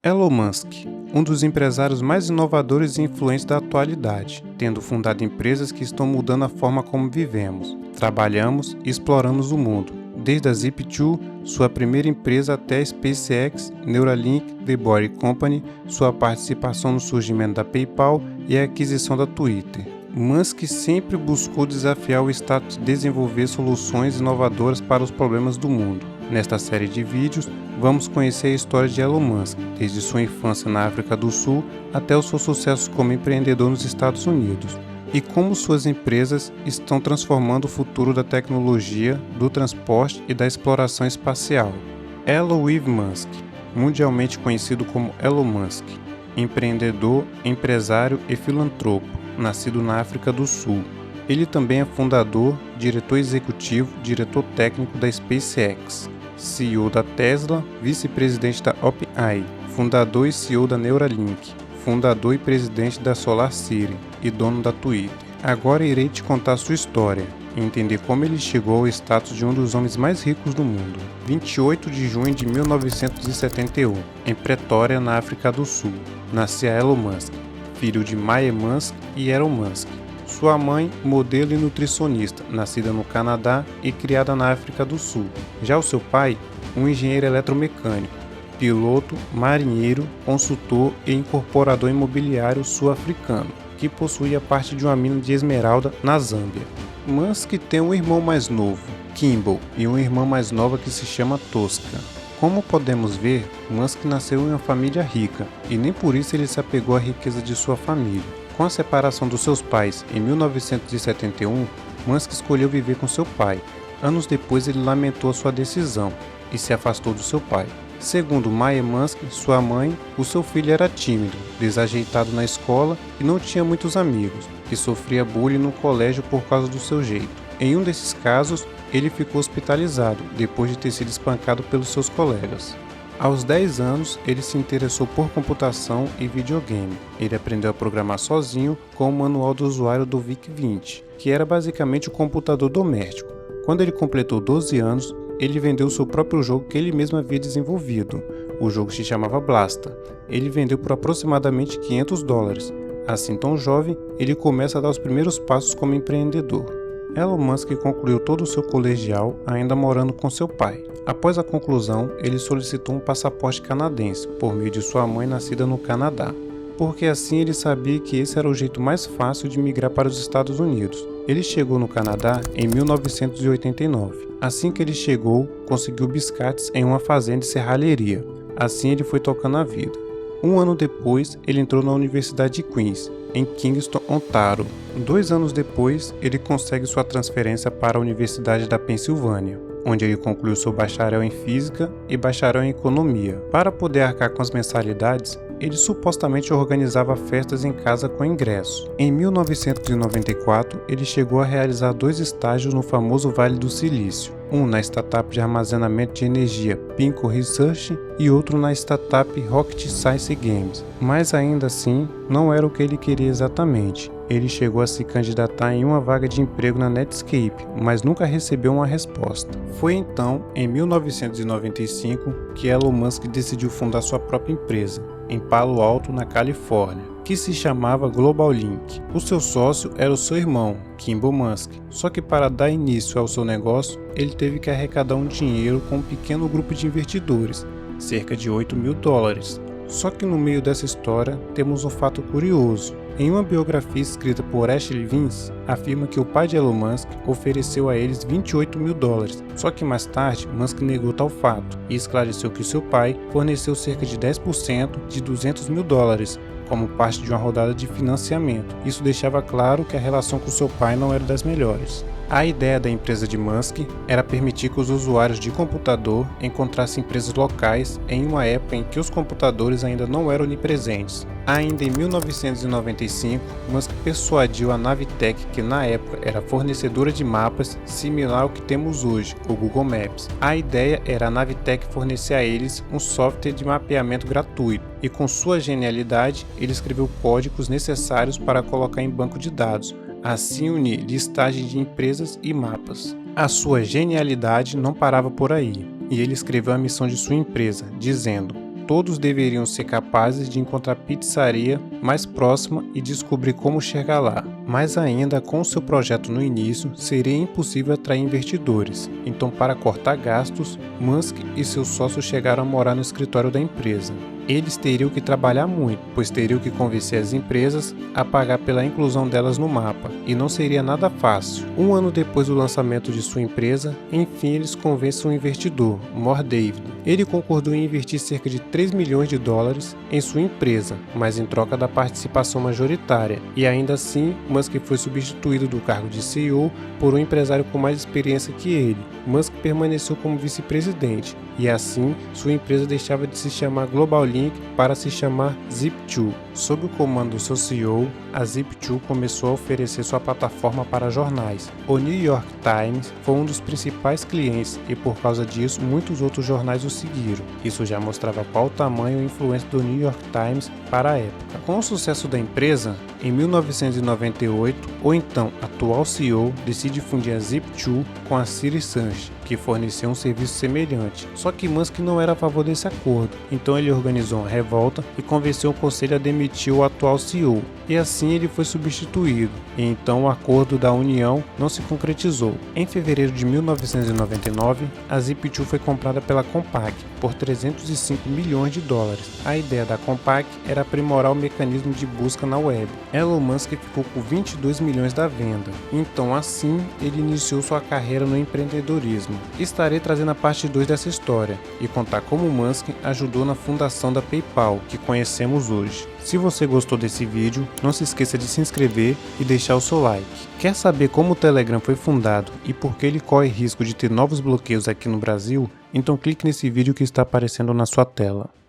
Elon Musk, um dos empresários mais inovadores e influentes da atualidade, tendo fundado empresas que estão mudando a forma como vivemos, trabalhamos e exploramos o mundo, desde a Zip2, sua primeira empresa, até a SpaceX, Neuralink, The Boring Company, sua participação no surgimento da PayPal e a aquisição da Twitter. Musk sempre buscou desafiar o status de desenvolver soluções inovadoras para os problemas do mundo. Nesta série de vídeos, vamos conhecer a história de Elon Musk, desde sua infância na África do Sul até o seu sucesso como empreendedor nos Estados Unidos, e como suas empresas estão transformando o futuro da tecnologia, do transporte e da exploração espacial. Elon Musk, mundialmente conhecido como Elon Musk, empreendedor, empresário e filantropo, nascido na África do Sul. Ele também é fundador, diretor executivo, diretor técnico da SpaceX, CEO da Tesla, vice-presidente da OpenAI, fundador e CEO da Neuralink, fundador e presidente da SolarCity e dono da Twitter. Agora irei te contar sua história e entender como ele chegou ao status de um dos homens mais ricos do mundo. 28 de junho de 1971, em Pretória, na África do Sul, nascia Elon Musk, filho de Maya Musk e Elon Musk. Sua mãe, modelo e nutricionista, nascida no Canadá e criada na África do Sul. Já o seu pai, um engenheiro eletromecânico, piloto, marinheiro, consultor e incorporador imobiliário sul-africano, que possuía parte de uma mina de esmeralda na Zâmbia. Musk tem um irmão mais novo, Kimball, e uma irmã mais nova que se chama Tosca. Como podemos ver, Musk nasceu em uma família rica, e nem por isso ele se apegou à riqueza de sua família. Com a separação dos seus pais em 1971, Musk escolheu viver com seu pai. Anos depois ele lamentou sua decisão e se afastou do seu pai. Segundo Maya Musk, sua mãe, o seu filho era tímido, desajeitado na escola e não tinha muitos amigos, e sofria bullying no colégio por causa do seu jeito. Em um desses casos, ele ficou hospitalizado depois de ter sido espancado pelos seus colegas. Aos 10 anos, ele se interessou por computação e videogame. Ele aprendeu a programar sozinho com o manual do usuário do VIC-20, que era basicamente o computador doméstico. Quando ele completou 12 anos, ele vendeu seu próprio jogo que ele mesmo havia desenvolvido. O jogo se chamava Blasta. Ele vendeu por aproximadamente $500. Assim, tão jovem, ele começa a dar os primeiros passos como empreendedor. Elon Musk concluiu todo o seu colegial ainda morando com seu pai. Após a conclusão, ele solicitou um passaporte canadense por meio de sua mãe nascida no Canadá, porque assim ele sabia que esse era o jeito mais fácil de migrar para os Estados Unidos. Ele chegou no Canadá em 1989. Assim que ele chegou, conseguiu biscates em uma fazenda de serralheria. Assim ele foi tocando a vida. Um ano depois, ele entrou na Universidade de Queen's, em Kingston, Ontário. 2 anos depois, ele consegue sua transferência para a Universidade da Pensilvânia, onde ele concluiu seu bacharel em Física e bacharel em Economia. Para poder arcar com as mensalidades, ele supostamente organizava festas em casa com ingresso. Em 1994, ele chegou a realizar 2 estágios no famoso Vale do Silício, um na startup de armazenamento de energia Pinco Research e outro na startup Rocket Science Games. Mas ainda assim, não era o que ele queria exatamente. Ele chegou a se candidatar em uma vaga de emprego na Netscape, mas nunca recebeu uma resposta. Foi então, em 1995, que Elon Musk decidiu fundar sua própria empresa, em Palo Alto, na Califórnia, que se chamava Global Link. O seu sócio era o seu irmão, Kimball Musk. Só que para dar início ao seu negócio, ele teve que arrecadar um dinheiro com um pequeno grupo de investidores, cerca de $8.000. Só que no meio dessa história temos um fato curioso. Em uma biografia escrita por Ashley Vince, afirma que o pai de Elon Musk ofereceu a eles $28.000. Só que mais tarde, Musk negou tal fato e esclareceu que seu pai forneceu cerca de 10% de $200.000 como parte de uma rodada de financiamento. Isso deixava claro que a relação com seu pai não era das melhores. A ideia da empresa de Musk era permitir que os usuários de computador encontrassem empresas locais em uma época em que os computadores ainda não eram onipresentes. Ainda em 1995, Musk persuadiu a Navitec, que na época era fornecedora de mapas similar ao que temos hoje, o Google Maps. A ideia era a Navitec fornecer a eles um software de mapeamento gratuito, e com sua genialidade, ele escreveu códigos necessários para colocar em banco de dados, assim unir listagem de empresas e mapas. A sua genialidade não parava por aí, e ele escreveu a missão de sua empresa, dizendo: todos deveriam ser capazes de encontrar a pizzaria mais próxima e descobrir como chegar lá. Mas ainda com seu projeto no início, seria impossível atrair investidores. Então, para cortar gastos, Musk e seus sócios chegaram a morar no escritório da empresa. Eles teriam que trabalhar muito, pois teriam que convencer as empresas a pagar pela inclusão delas no mapa, e não seria nada fácil. Um ano depois do lançamento de sua empresa, enfim eles convencem um investidor, More David. Ele concordou em investir cerca de 3 milhões de dólares em sua empresa, mas em troca da participação majoritária, e ainda assim Musk foi substituído do cargo de CEO por um empresário com mais experiência que ele. Musk permaneceu como vice-presidente, e assim sua empresa deixava de se chamar Global Link para se chamar Zip2. Sob o comando do seu CEO, a Zip2 começou a oferecer sua plataforma para jornais. O New York Times foi um dos principais clientes e por causa disso muitos outros jornais o seguiram. Isso já mostrava qual o tamanho e influência do New York Times para a época. Com o sucesso da empresa, em 1998, o então atual CEO decide fundir a Zip2 com a Citizense, que forneceu um serviço semelhante. Só que Musk não era a favor desse acordo, então ele organizou uma revolta e convenceu o conselho a demitir o atual CEO. E assim ele foi substituído, e então o acordo da união não se concretizou. Em fevereiro de 1999, a Zip2 foi comprada pela Compaq por 305 milhões de dólares. A ideia da Compaq era aprimorar o mecanismo de busca na web. Elon Musk ficou com 22 milhões da venda, então assim ele iniciou sua carreira no empreendedorismo. Estarei trazendo a parte 2 dessa história e contar como Musk ajudou na fundação da PayPal, que conhecemos hoje. Se você gostou desse vídeo, não se esqueça de se inscrever e deixar o seu like. Quer saber como o Telegram foi fundado e por que ele corre risco de ter novos bloqueios aqui no Brasil? Então clique nesse vídeo que está aparecendo na sua tela.